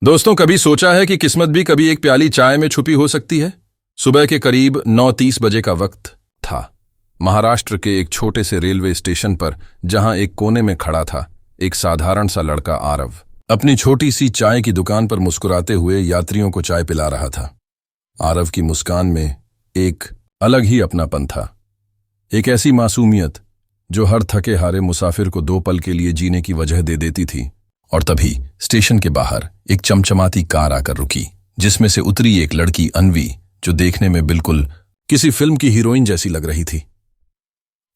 दोस्तों, कभी सोचा है कि किस्मत भी कभी एक प्याली चाय में छुपी हो सकती है। सुबह के करीब 9:30 बजे का वक्त था। महाराष्ट्र के एक छोटे से रेलवे स्टेशन पर, जहां एक कोने में खड़ा था एक साधारण सा लड़का आरव, अपनी छोटी सी चाय की दुकान पर मुस्कुराते हुए यात्रियों को चाय पिला रहा था। आरव की मुस्कान में एक अलग ही अपनापन था, एक ऐसी मासूमियत जो हर थके हारे मुसाफिर को 2 पल के लिए जीने की वजह दे देती थी। और तभी स्टेशन के बाहर एक चमचमाती कार आकर रुकी, जिसमें से उतरी एक लड़की अन्वी, जो देखने में बिल्कुल किसी फिल्म की हीरोइन जैसी लग रही थी।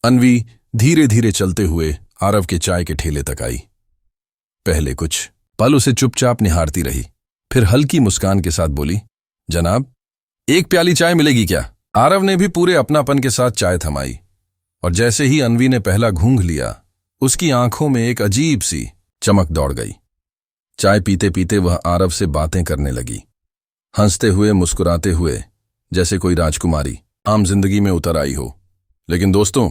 अन्वी धीरे धीरे चलते हुए आरव के चाय के ठेले तक आई। पहले कुछ पल उसे चुपचाप निहारती रही, फिर हल्की मुस्कान के साथ बोली, जनाब, एक प्याली चाय मिलेगी क्या? आरव ने भी पूरे अपनापन के साथ चाय थमाई, और जैसे ही अन्वी ने पहला घूंघ लिया, उसकी आंखों में एक अजीब सी चमक दौड़ गई। चाय पीते पीते वह आरव से बातें करने लगी, हंसते हुए मुस्कुराते हुए, जैसे कोई राजकुमारी आम जिंदगी में उतर आई हो। लेकिन दोस्तों,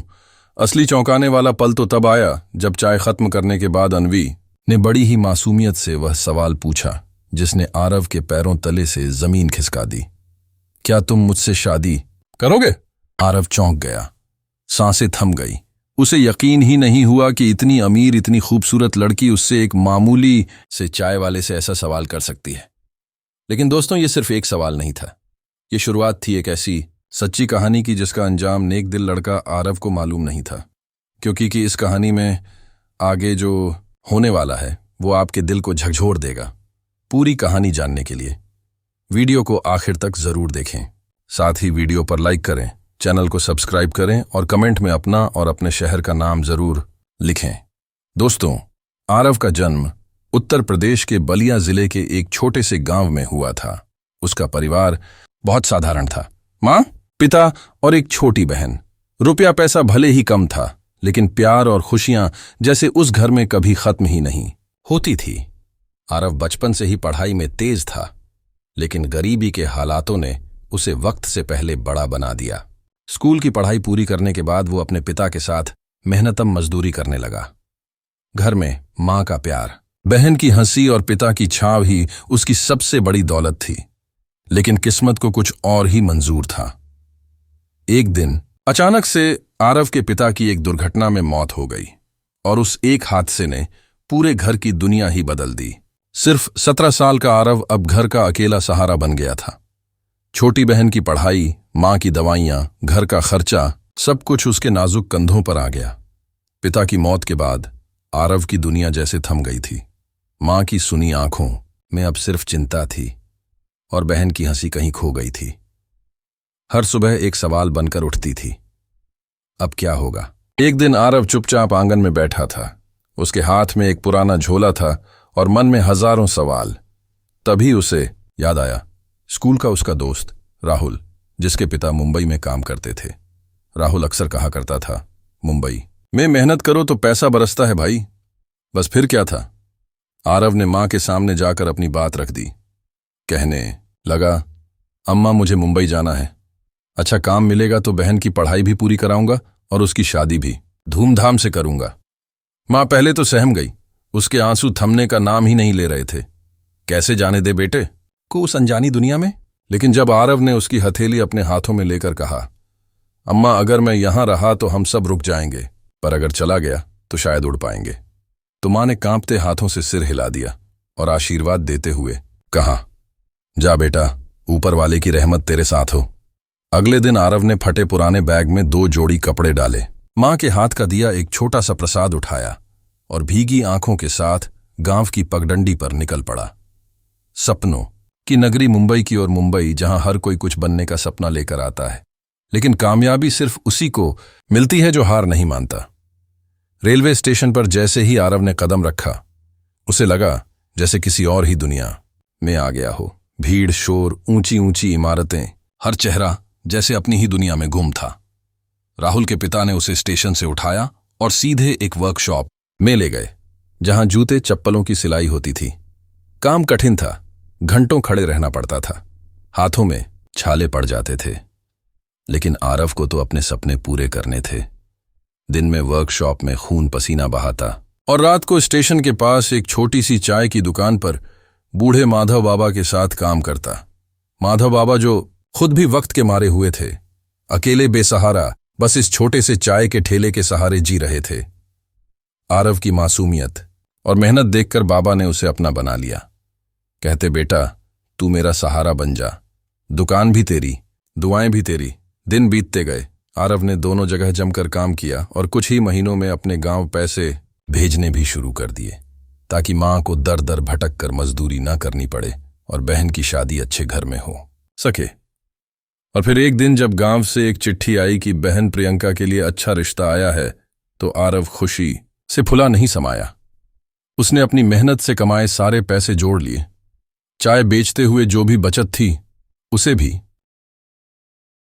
असली चौंकाने वाला पल तो तब आया जब चाय खत्म करने के बाद अन्वी ने बड़ी ही मासूमियत से वह सवाल पूछा जिसने आरव के पैरों तले से जमीन खिसका दी। क्या तुम मुझसे शादी करोगे? आरव चौंक गया, सांसें थम गई। उसे यकीन ही नहीं हुआ कि इतनी अमीर, इतनी खूबसूरत लड़की उससे एक मामूली से चाय वाले से ऐसा सवाल कर सकती है। लेकिन दोस्तों, ये सिर्फ एक सवाल नहीं था। ये शुरुआत थी एक ऐसी सच्ची कहानी की जिसका अंजाम नेक दिल लड़का आरव को मालूम नहीं था, क्योंकि इस कहानी में आगे जो होने वाला है वो आपके दिल को झकझोर देगा। पूरी कहानी जानने के लिए वीडियो को आखिर तक जरूर देखें। साथ ही वीडियो पर लाइक करें, चैनल को सब्सक्राइब करें और कमेंट में अपना और अपने शहर का नाम जरूर लिखें। दोस्तों, आरव का जन्म उत्तर प्रदेश के बलिया जिले के एक छोटे से गांव में हुआ था। उसका परिवार बहुत साधारण था। मां, पिता और एक छोटी बहन। रुपया पैसा भले ही कम था, लेकिन प्यार और खुशियां जैसे उस घर में कभी खत्म ही नहीं होती थी। आरव बचपन से ही पढ़ाई में तेज था, लेकिन गरीबी के हालातों ने उसे वक्त से पहले बड़ा बना दिया। स्कूल की पढ़ाई पूरी करने के बाद वो अपने पिता के साथ मेहनतम मजदूरी करने लगा। घर में मां का प्यार, बहन की हंसी और पिता की छाव ही उसकी सबसे बड़ी दौलत थी। लेकिन किस्मत को कुछ और ही मंजूर था। एक दिन अचानक से आरव के पिता की एक दुर्घटना में मौत हो गई, और उस एक हादसे ने पूरे घर की दुनिया ही बदल दी। सिर्फ 17 साल का आरव अब घर का अकेला सहारा बन गया था। छोटी बहन की पढ़ाई, मां की दवाइयां, घर का खर्चा, सब कुछ उसके नाजुक कंधों पर आ गया। पिता की मौत के बाद आरव की दुनिया जैसे थम गई थी। मां की सुनी आंखों में अब सिर्फ चिंता थी, और बहन की हंसी कहीं खो गई थी। हर सुबह एक सवाल बनकर उठती थी, अब क्या होगा? एक दिन आरव चुपचाप आंगन में बैठा था। उसके हाथ में एक पुराना झोला था और मन में हजारों सवाल। तभी उसे याद आया स्कूल का उसका दोस्त राहुल, जिसके पिता मुंबई में काम करते थे। राहुल अक्सर कहा करता था, मुंबई में मेहनत करो तो पैसा बरसता है भाई। बस फिर क्या था? आरव ने मां के सामने जाकर अपनी बात रख दी। कहने लगा, अम्मा, मुझे मुंबई जाना है। अच्छा काम मिलेगा तो बहन की पढ़ाई भी पूरी कराऊंगा और उसकी शादी भी धूमधाम से करूंगा। मां पहले तो सहम गई, उसके आंसू थमने का नाम ही नहीं ले रहे थे। कैसे जाने दे बेटे को उस अनजानी दुनिया में? लेकिन जब आरव ने उसकी हथेली अपने हाथों में लेकर कहा, अम्मा, अगर मैं यहां रहा तो हम सब रुक जाएंगे, पर अगर चला गया तो शायद उड़ पाएंगे, तो मां ने कांपते हाथों से सिर हिला दिया और आशीर्वाद देते हुए कहा, जा बेटा, ऊपर वाले की रहमत तेरे साथ हो। अगले दिन आरव ने फटे पुराने बैग में 2 जोड़ी कपड़े डाले, मां के हाथ का दिया एक छोटा सा प्रसाद उठाया और भीगी आंखों के साथ गांव की पगडंडी पर निकल पड़ा। सपनों की नगरी मुंबई की, और मुंबई जहां हर कोई कुछ बनने का सपना लेकर आता है, लेकिन कामयाबी सिर्फ उसी को मिलती है जो हार नहीं मानता। रेलवे स्टेशन पर जैसे ही आरव ने कदम रखा, उसे लगा जैसे किसी और ही दुनिया में आ गया हो। भीड़, शोर, ऊंची ऊंची इमारतें, हर चेहरा जैसे अपनी ही दुनिया में गुम था। राहुल के पिता ने उसे स्टेशन से उठाया और सीधे एक वर्कशॉप में ले गए, जहां जूते चप्पलों की सिलाई होती थी। काम कठिन था, घंटों खड़े रहना पड़ता था, हाथों में छाले पड़ जाते थे, लेकिन आरव को तो अपने सपने पूरे करने थे। दिन में वर्कशॉप में खून पसीना बहाता, और रात को स्टेशन के पास एक छोटी सी चाय की दुकान पर बूढ़े माधव बाबा के साथ काम करता। माधव बाबा जो खुद भी वक्त के मारे हुए थे, अकेले बेसहारा बस इस छोटे से चाय के ठेले के सहारे जी रहे थे। आरव की मासूमियत और मेहनत देखकर बाबा ने उसे अपना बना लिया। कहते, बेटा तू मेरा सहारा बन जा, दुकान भी तेरी, दुआएं भी तेरी। दिन बीतते गए। आरव ने दोनों जगह जमकर काम किया और कुछ ही महीनों में अपने गांव पैसे भेजने भी शुरू कर दिए, ताकि मां को दर दर भटक कर मजदूरी न करनी पड़े और बहन की शादी अच्छे घर में हो सके। और फिर एक दिन जब गांव से एक चिट्ठी आई कि बहन प्रियंका के लिए अच्छा रिश्ता आया है, तो आरव खुशी से फुला नहीं समाया। उसने अपनी मेहनत से कमाए सारे पैसे जोड़ लिए, चाय बेचते हुए जो भी बचत थी उसे भी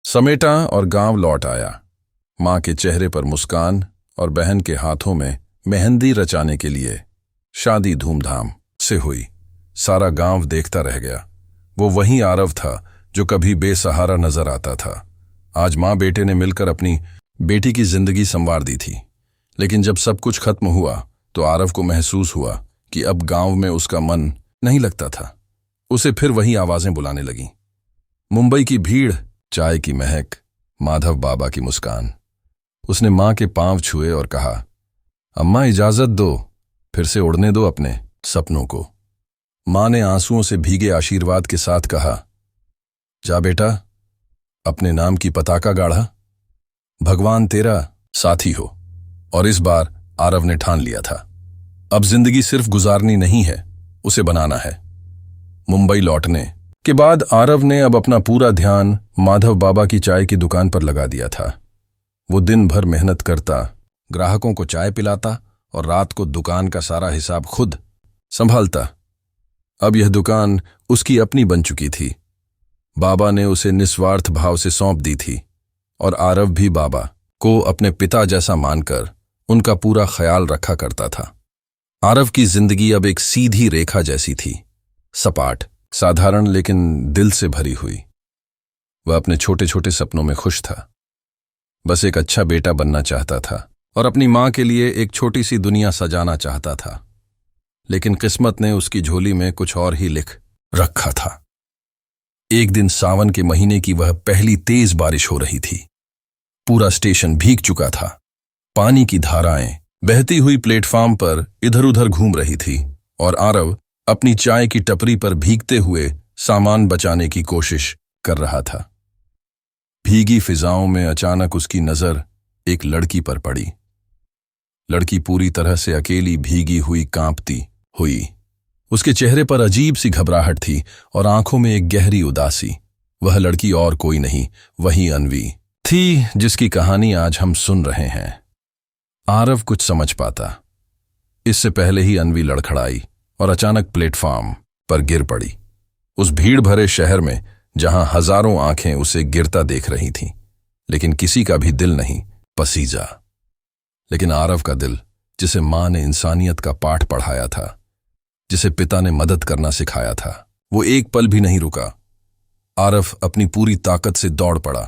समेटा और गांव लौट आया। मां के चेहरे पर मुस्कान और बहन के हाथों में मेहंदी रचाने के लिए शादी धूमधाम से हुई। सारा गांव देखता रह गया। वो वही आरव था जो कभी बेसहारा नजर आता था। आज मां बेटे ने मिलकर अपनी बेटी की जिंदगी संवार दी थी। लेकिन जब सब कुछ खत्म हुआ तो आरव को महसूस हुआ कि अब गांव में उसका मन नहीं लगता था। उसे फिर वही आवाजें बुलाने लगीं। मुंबई की भीड़, चाय की महक, माधव बाबा की मुस्कान। उसने मां के पांव छुए और कहा, अम्मा इजाजत दो, फिर से उड़ने दो अपने सपनों को। मां ने आंसुओं से भीगे आशीर्वाद के साथ कहा, जा बेटा, अपने नाम की पताका गाढ़ा, भगवान तेरा साथी हो। और इस बार आरव ने ठान लिया था, अब जिंदगी सिर्फ गुजारनी नहीं है, उसे बनाना है। मुंबई लौटने के बाद आरव ने अब अपना पूरा ध्यान माधव बाबा की चाय की दुकान पर लगा दिया था। वो दिन भर मेहनत करता, ग्राहकों को चाय पिलाता और रात को दुकान का सारा हिसाब खुद संभालता। अब यह दुकान उसकी अपनी बन चुकी थी। बाबा ने उसे निस्वार्थ भाव से सौंप दी थी और आरव भी बाबा को अपने पिता जैसा मानकर उनका पूरा ख्याल रखा करता था। आरव की जिंदगी अब एक सीधी रेखा जैसी थी, सपाट, साधारण लेकिन दिल से भरी हुई। वह अपने छोटे छोटे सपनों में खुश था। बस एक अच्छा बेटा बनना चाहता था और अपनी मां के लिए एक छोटी सी दुनिया सजाना चाहता था। लेकिन किस्मत ने उसकी झोली में कुछ और ही लिख रखा था। एक दिन सावन के महीने की वह पहली तेज बारिश हो रही थी। पूरा स्टेशन भीग चुका था। पानी की धाराएं बहती हुई प्लेटफॉर्म पर इधर उधर घूम रही थी और आरव अपनी चाय की टपरी पर भीगते हुए सामान बचाने की कोशिश कर रहा था। भीगी फिजाओं में अचानक उसकी नजर एक लड़की पर पड़ी। लड़की पूरी तरह से अकेली, भीगी हुई, कांपती हुई। उसके चेहरे पर अजीब सी घबराहट थी और आंखों में एक गहरी उदासी। वह लड़की और कोई नहीं, वही अन्वी थी जिसकी कहानी आज हम सुन रहे हैं। आरव कुछ समझ पाता इससे पहले ही अन्वी लड़खड़ाई और अचानक प्लेटफॉर्म पर गिर पड़ी। उस भीड़ भरे शहर में जहां हजारों आंखें उसे गिरता देख रही थीं, लेकिन किसी का भी दिल नहीं पसीजा। लेकिन आरव का दिल, जिसे मां ने इंसानियत का पाठ पढ़ाया था, जिसे पिता ने मदद करना सिखाया था, वो एक पल भी नहीं रुका। आरव अपनी पूरी ताकत से दौड़ पड़ा।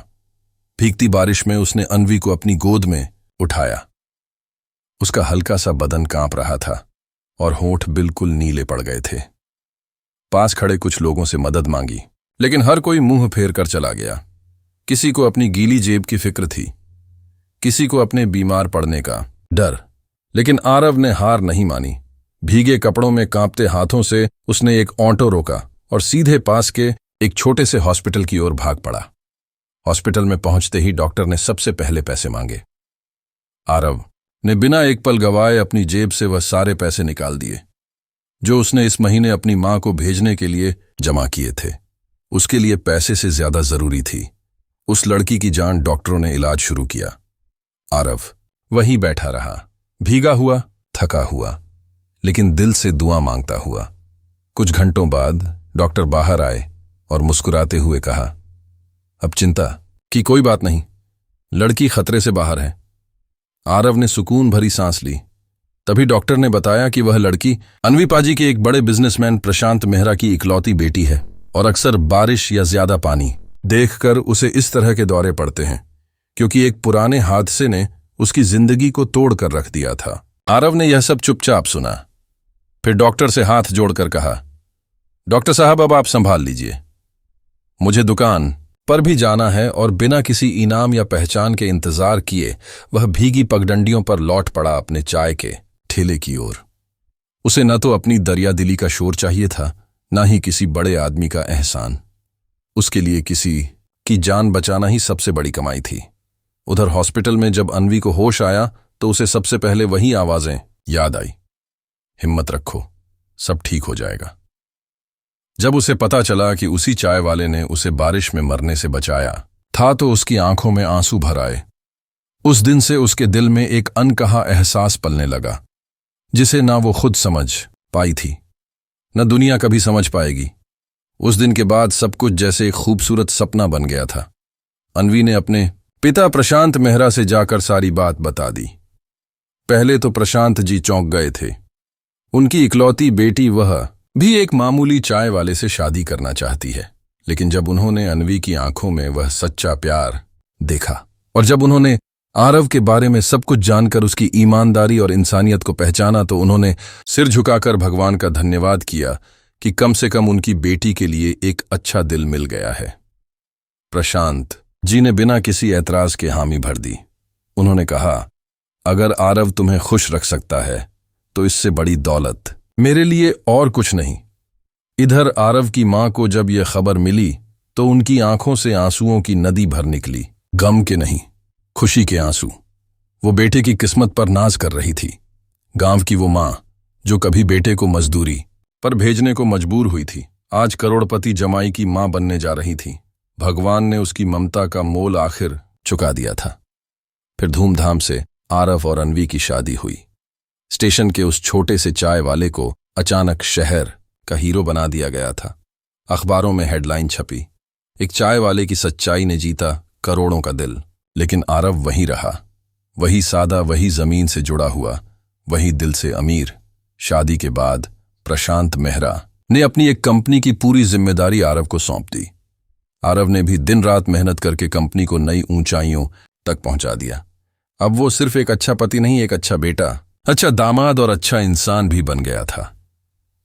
भीगती बारिश में उसने अन्वी को अपनी गोद में उठाया। उसका हल्का सा बदन कांप रहा था और होंठ बिल्कुल नीले पड़ गए थे। पास खड़े कुछ लोगों से मदद मांगी, लेकिन हर कोई मुंह फेर कर चला गया। किसी को अपनी गीली जेब की फिक्र थी, किसी को अपने बीमार पड़ने का डर। लेकिन आरव ने हार नहीं मानी। भीगे कपड़ों में कांपते हाथों से उसने एक ऑटो रोका और सीधे पास के एक छोटे से हॉस्पिटल की ओर भाग पड़ा। हॉस्पिटल में पहुंचते ही डॉक्टर ने सबसे पहले पैसे मांगे। आरव ने बिना एक पल गवाए अपनी जेब से वह सारे पैसे निकाल दिए जो उसने इस महीने अपनी मां को भेजने के लिए जमा किए थे। उसके लिए पैसे से ज्यादा जरूरी थी उस लड़की की जान। डॉक्टरों ने इलाज शुरू किया। आरव वहीं बैठा रहा, भीगा हुआ, थका हुआ, लेकिन दिल से दुआ मांगता हुआ। कुछ घंटों बाद डॉक्टर बाहर आए और मुस्कुराते हुए कहा, अब चिंता की कोई बात नहीं, लड़की खतरे से बाहर है। आरव ने सुकून भरी सांस ली। तभी डॉक्टर ने बताया कि वह लड़की अन्वी पाजी के एक बड़े बिजनेसमैन प्रशांत मेहरा की इकलौती बेटी है और अक्सर बारिश या ज्यादा पानी देखकर उसे इस तरह के दौरे पड़ते हैं, क्योंकि एक पुराने हादसे ने उसकी जिंदगी को तोड़ कर रख दिया था। आरव ने यह सब चुपचाप सुना, फिर डॉक्टर से हाथ जोड़कर कहा, डॉक्टर साहब अब आप संभाल लीजिए, मुझे दुकान पर भी जाना है। और बिना किसी इनाम या पहचान के इंतजार किए वह भीगी पगडंडियों पर लौट पड़ा अपने चाय के ठेले की ओर। उसे न तो अपनी दरियादिली का शोर चाहिए था, न ही किसी बड़े आदमी का एहसान। उसके लिए किसी की जान बचाना ही सबसे बड़ी कमाई थी। उधर हॉस्पिटल में जब अन्वी को होश आया तो उसे सबसे पहले वही आवाजें याद आई, हिम्मत रखो, सब ठीक हो जाएगा। जब उसे पता चला कि उसी चाय वाले ने उसे बारिश में मरने से बचाया था तो उसकी आंखों में आंसू भर आए। उस दिन से उसके दिल में एक अनकहा एहसास पलने लगा, जिसे ना वो खुद समझ पाई थी, न दुनिया कभी समझ पाएगी। उस दिन के बाद सब कुछ जैसे एक खूबसूरत सपना बन गया था। अन्वी ने अपने पिता प्रशांत मेहरा से जाकर सारी बात बता दी। पहले तो प्रशांत जी चौंक गए थे। उनकी इकलौती बेटी वह भी एक मामूली चाय वाले से शादी करना चाहती है। लेकिन जब उन्होंने अन्वी की आंखों में वह सच्चा प्यार देखा और जब उन्होंने आरव के बारे में सब कुछ जानकर उसकी ईमानदारी और इंसानियत को पहचाना तो उन्होंने सिर झुकाकर भगवान का धन्यवाद किया कि कम से कम उनकी बेटी के लिए एक अच्छा दिल मिल गया है। प्रशांत जी ने बिना किसी ऐतराज के हामी भर दी। उन्होंने कहा, अगर आरव तुम्हें खुश रख सकता है तो इससे बड़ी दौलत मेरे लिए और कुछ नहीं। इधर आरव की मां को जब यह खबर मिली तो उनकी आंखों से आंसुओं की नदी भर निकली। गम के नहीं, खुशी के आंसू। वो बेटे की किस्मत पर नाज कर रही थी। गांव की वो मां जो कभी बेटे को मजदूरी पर भेजने को मजबूर हुई थी, आज करोड़पति जमाई की मां बनने जा रही थी। भगवान ने उसकी ममता का मोल आखिर चुका दिया था। फिर धूमधाम से आरव और अन्वी की शादी हुई। स्टेशन के उस छोटे से चाय वाले को अचानक शहर का हीरो बना दिया गया था। अखबारों में हेडलाइन छपी, एक चाय वाले की सच्चाई ने जीता करोड़ों का दिल। लेकिन आरव वहीं रहा, वही सादा, वही जमीन से जुड़ा हुआ, वही दिल से अमीर। शादी के बाद प्रशांत मेहरा ने अपनी एक कंपनी की पूरी जिम्मेदारी आरव को सौंप दी। आरव ने भी दिन रात मेहनत करके कंपनी को नई ऊंचाइयों तक पहुंचा दिया। अब वो सिर्फ एक अच्छा पति नहीं, एक अच्छा बेटा, अच्छा दामाद और अच्छा इंसान भी बन गया था।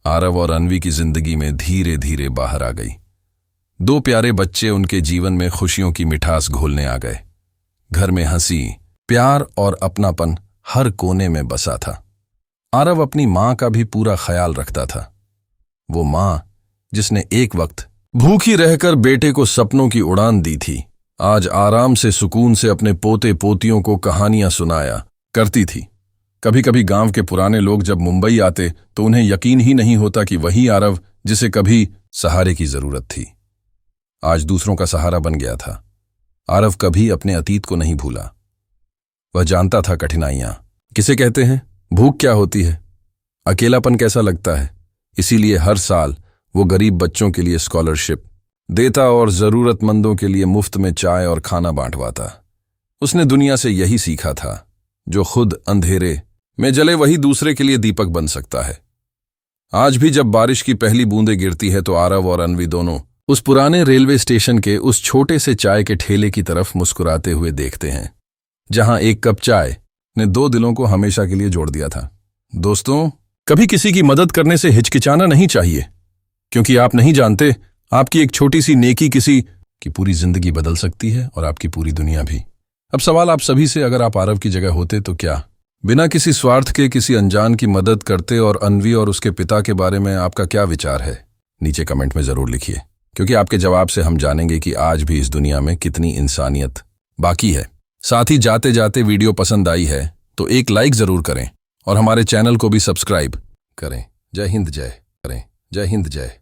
आरव और अन्वी की जिंदगी में धीरे धीरे बाहर आ गई। दो प्यारे बच्चे उनके जीवन में खुशियों की मिठास घोलने आ गए। घर में हंसी, प्यार और अपनापन हर कोने में बसा था। आरव अपनी मां का भी पूरा ख्याल रखता था। वो मां जिसने एक वक्त भूखी रहकर बेटे को सपनों की उड़ान दी थी, आज आराम से सुकून से अपने पोते पोतियों को कहानियां सुनाया करती थी। कभी कभी गांव के पुराने लोग जब मुंबई आते तो उन्हें यकीन ही नहीं होता कि वही आरव जिसे कभी सहारे की जरूरत थी, आज दूसरों का सहारा बन गया था। आरव कभी अपने अतीत को नहीं भूला। वह जानता था कठिनाइयां किसे कहते हैं, भूख क्या होती है, अकेलापन कैसा लगता है। इसीलिए हर साल वो गरीब बच्चों के लिए स्कॉलरशिप देता और जरूरतमंदों के लिए मुफ्त में चाय और खाना बांटवाता। उसने दुनिया से यही सीखा था, जो खुद अंधेरे में जले वही दूसरे के लिए दीपक बन सकता है। आज भी जब बारिश की पहली बूंदें गिरती है तो आरव और अन्वी दोनों उस पुराने रेलवे स्टेशन के उस छोटे से चाय के ठेले की तरफ मुस्कुराते हुए देखते हैं, जहां एक कप चाय ने दो दिलों को हमेशा के लिए जोड़ दिया था। दोस्तों, कभी किसी की मदद करने से हिचकिचाना नहीं चाहिए, क्योंकि आप नहीं जानते आपकी एक छोटी सी नेकी किसी की पूरी जिंदगी बदल सकती है और आपकी पूरी दुनिया भी। अब सवाल आप सभी से, अगर आप आरव की जगह होते तो क्या बिना किसी स्वार्थ के किसी अनजान की मदद करते? और अन्वी और उसके पिता के बारे में आपका क्या विचार है? नीचे कमेंट में जरूर लिखिए, क्योंकि आपके जवाब से हम जानेंगे कि आज भी इस दुनिया में कितनी इंसानियत बाकी है। साथ ही जाते जाते वीडियो पसंद आई है तो एक लाइक जरूर करें और हमारे चैनल को भी सब्सक्राइब करें। जय हिंद, जय करें। जय हिंद, जय।